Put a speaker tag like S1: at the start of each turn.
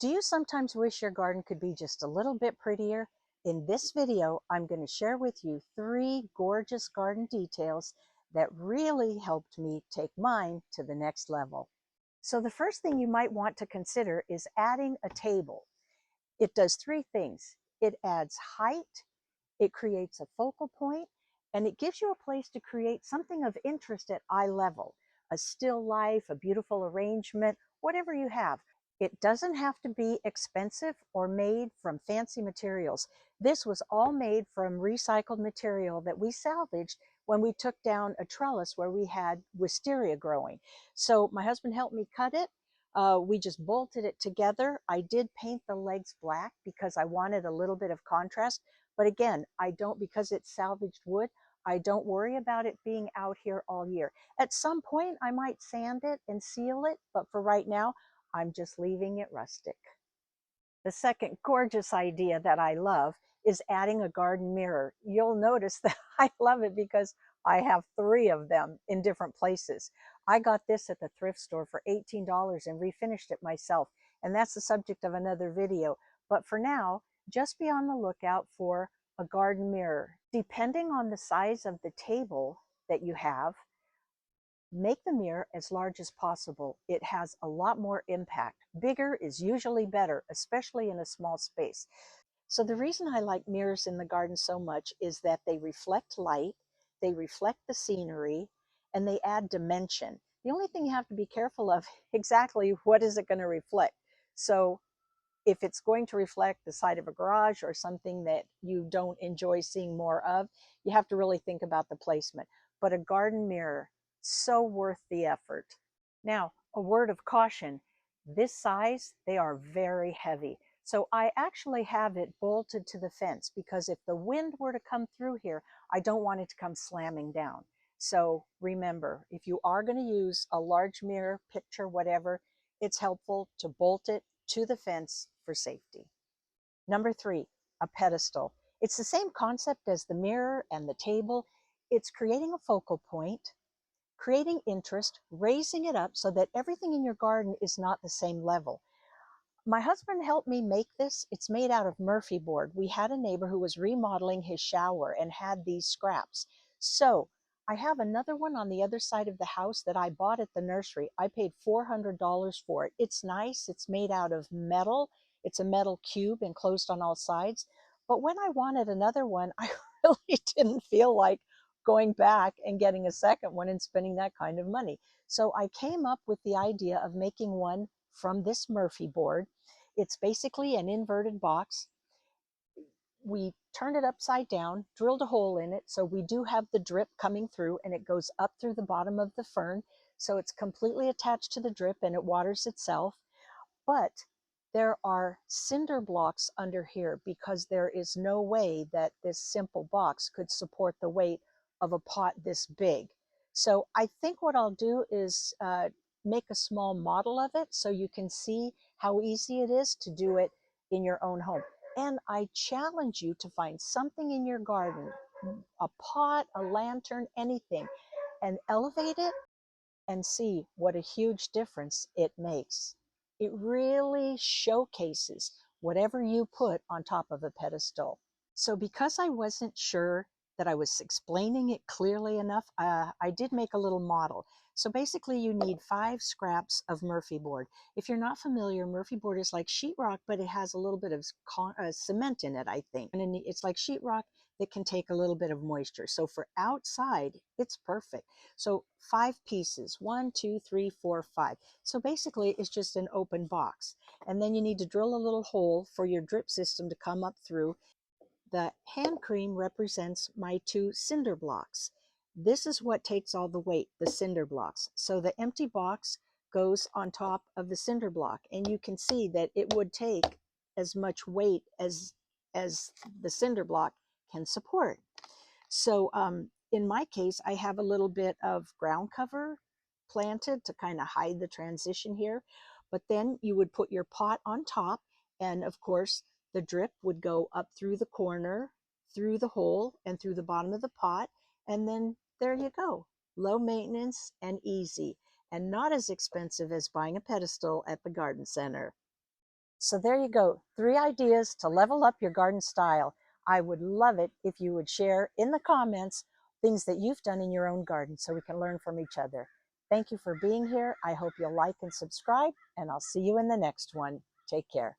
S1: Do you sometimes wish your garden could be just a little bit prettier? In this video, I'm going to share with you 3 gorgeous garden details that really helped me take mine to the next level. So the first thing you might want to consider is adding a table. It does 3 things. It adds height, it creates a focal point, and it gives you a place to create something of interest at eye level. A still life, a beautiful arrangement, whatever you have. It doesn't have to be expensive or made from fancy materials. This was all made from recycled material that we salvaged when we took down a trellis where we had wisteria growing. So my husband helped me cut it. We just bolted it together. I did paint the legs black because I wanted a little bit of contrast. But again, I don't, because it's salvaged wood, I don't worry about it being out here all year. At some point, I might sand it and seal it, but for right now, I'm just leaving it rustic. The second gorgeous idea that I love is adding a garden mirror. You'll notice that I love it because I have 3 of them in different places. I got this at the thrift store for $18 and refinished it myself, and that's the subject of another video. But for now, just be on the lookout for a garden mirror. Depending on the size of the table that you have, make the mirror as large as possible. It has a lot more impact. Bigger is usually better, especially in a small space. So the reason I like mirrors in the garden so much is that they reflect light, they reflect the scenery, and they add dimension. The only thing you have to be careful of, exactly what is it going to reflect? So if it's going to reflect the side of a garage or something that you don't enjoy seeing more of, you have to really think about the placement. But a garden mirror, so worth the effort. Now, a word of caution. This size, they are very heavy. So I actually have it bolted to the fence because if the wind were to come through here, I don't want it to come slamming down. So remember, if you are going to use a large mirror, picture, whatever, it's helpful to bolt it to the fence for safety. Number 3, a pedestal. It's the same concept as the mirror and the table. It's creating a focal point, creating interest, raising it up so that everything in your garden is not the same level. My husband helped me make this. It's made out of Murphy board. We had a neighbor who was remodeling his shower and had these scraps. So I have another one on the other side of the house that I bought at the nursery. I paid $400 for it. It's nice. It's made out of metal. It's a metal cube enclosed on all sides. But when I wanted another one, I really didn't feel like going back and getting a second one and spending that kind of money. So I came up with the idea of making one from this Murphy board. It's basically an inverted box. We turned it upside down, drilled a hole in it, so we do have the drip coming through, and it goes up through the bottom of the fern, so it's completely attached to the drip and it waters itself. But there are cinder blocks under here because there is no way that this simple box could support the weight of a pot this big. So I think what I'll do is make a small model of it so you can see how easy it is to do it in your own home. And I challenge you to find something in your garden, a pot, a lantern, anything, and elevate it and see what a huge difference it makes. It really showcases whatever you put on top of a pedestal. So because I wasn't sure that I was explaining it clearly enough, I did make a little model. So basically you need 5 scraps of Murphy board. If you're not familiar, Murphy board is like sheetrock, but it has a little bit of cement in it, I think. And it's like sheetrock that can take a little bit of moisture. So for outside, it's perfect. So 5 pieces, 1, 2, 3, 4, 5. So basically it's just an open box. And then you need to drill a little hole for your drip system to come up through. The hand cream represents my 2 cinder blocks. This is what takes all the weight, the cinder blocks. So the empty box goes on top of the cinder block, and you can see that it would take as much weight as the cinder block can support. So in my case, I have a little bit of ground cover planted to kind of hide the transition here. But then you would put your pot on top, and of course, the drip would go up through the corner, through the hole, and through the bottom of the pot. And then there you go. Low maintenance and easy, and not as expensive as buying a pedestal at the garden center. So there you go, 3 ideas to level up your garden style. I would love it if you would share in the comments things that you've done in your own garden so we can learn from each other. Thank you for being here. I hope you'll like and subscribe, and I'll see you in the next one. Take care.